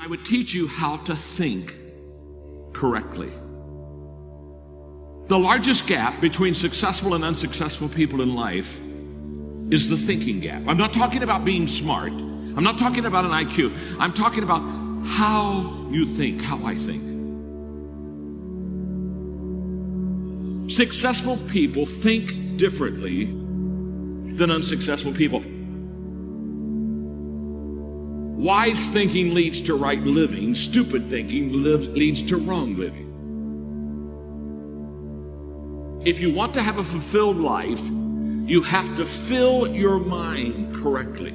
I would teach you how to think correctly. The largest gap between successful and unsuccessful people in life is the thinking gap. I'm not talking about being smart. I'm not talking about an IQ. I'm talking about how you think, how I think. Successful people think differently than unsuccessful people. Wise thinking leads to right living. Stupid thinking leads to wrong living. If you want to have a fulfilled life, you have to fill your mind correctly.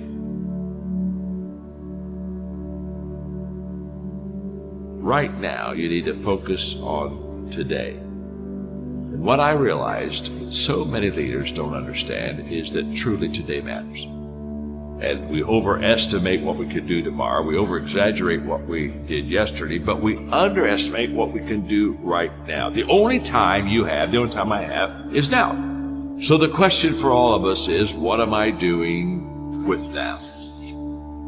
Right now, you need to focus on today. And what I realized so many leaders don't understand is that truly today matters. And we overestimate what we could do tomorrow. We over-exaggerate what we did yesterday, but we underestimate what we can do right now. The only time you have, the only time I have, is now. So the question for all of us is, what am I doing with now?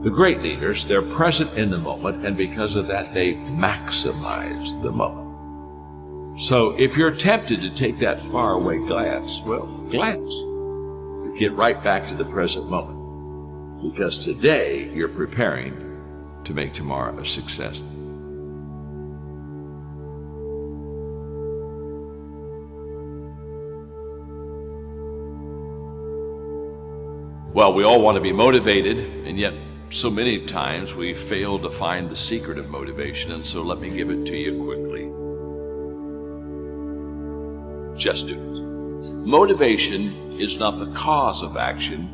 The great leaders, they're present in the moment, and because of that, they maximize the moment. So if you're tempted to take that faraway glance, well, glance. Get right back to the present moment. Because today you're preparing to make tomorrow a success. Well, we all want to be motivated, and yet so many times we fail to find the secret of motivation, and so let me give it to you quickly. Just do it. Motivation is not the cause of action.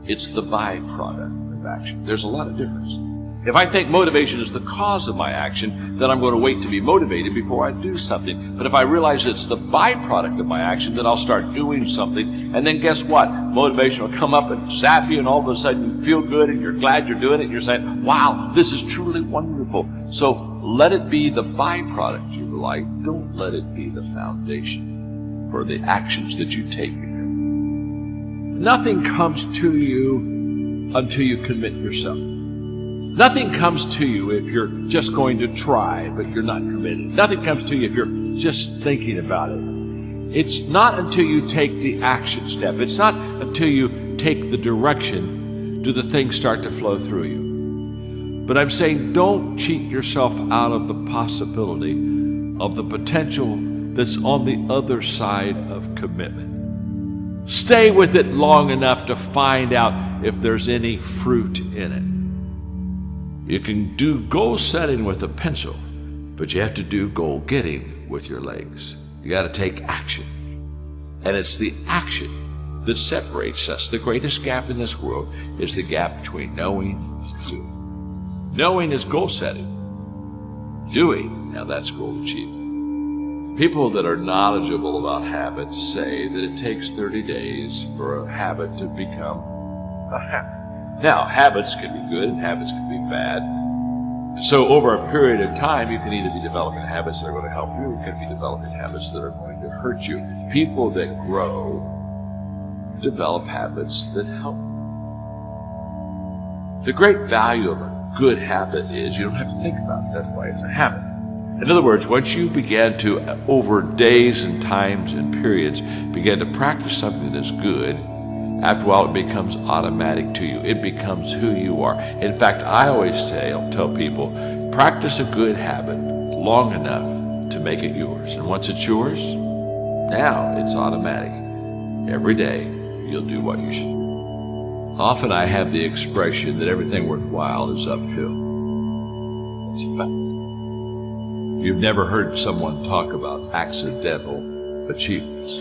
It's the byproduct of action. There's a lot of difference. If I think motivation is the cause of my action, then I'm going to wait to be motivated before I do something. But if I realize it's the byproduct of my action, then I'll start doing something. And then guess what? Motivation will come up and zap you, and all of a sudden you feel good and you're glad you're doing it. And you're saying, wow, this is truly wonderful. So let it be the byproduct of your life. Don't let it be the foundation for the actions that you take. Nothing comes to you until you commit yourself. Nothing comes to you if you're just going to try, but you're not committed. Nothing comes to you if you're just thinking about it. It's not until you take the action step. It's not until you take the direction do the things start to flow through you. But I'm saying don't cheat yourself out of the possibility of the potential that's on the other side of commitment. Stay with it long enough to find out if there's any fruit in it. You can do goal setting with a pencil, but you have to do goal getting with your legs. You got to take action. And it's the action that separates us. The greatest gap in this world is the gap between knowing and doing. Knowing is goal setting. Doing, now that's goal achievement. People that are knowledgeable about habits say that it takes 30 days for a habit to become a habit. Now, habits can be good and habits can be bad. So over a period of time, you can either be developing habits that are going to help you, or you can be developing habits that are going to hurt you. People that grow develop habits that help. The great value of a good habit is you don't have to think about it. That's why it's a habit. In other words, once you begin to, over days and times and periods, begin to practice something that's good, after a while it becomes automatic to you. It becomes who you are. In fact, I always tell people, practice a good habit long enough to make it yours. And once it's yours, now it's automatic. Every day, you'll do what you should do. Often I have the expression that everything worthwhile is uphill. It's a fact. You've never heard someone talk about accidental achievements.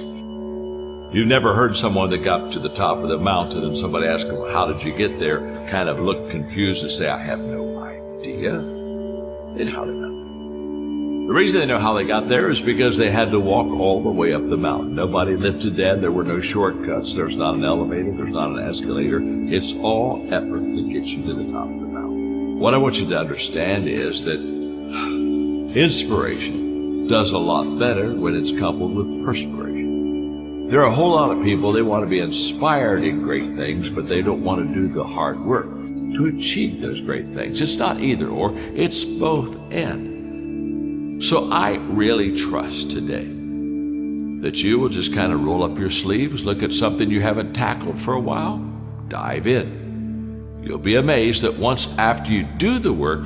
You've never heard someone that got to the top of the mountain and somebody asked them, how did you get there? Kind of look confused and say, I have no idea. They know how they got there. The reason they know how they got there is because they had to walk all the way up the mountain. Nobody lifted them. There were no shortcuts. There's not an elevator. There's not an escalator. It's all effort that gets you to the top of the mountain. What I want you to understand is that inspiration does a lot better when it's coupled with perspiration. There are a whole lot of people, they want to be inspired in great things, but they don't want to do the hard work to achieve those great things. It's not either or, it's both and. So I really trust today that you will just kind of roll up your sleeves, look at something you haven't tackled for a while, dive in. You'll be amazed that once after you do the work,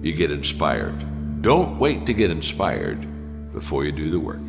you get inspired. Don't wait to get inspired before you do the work.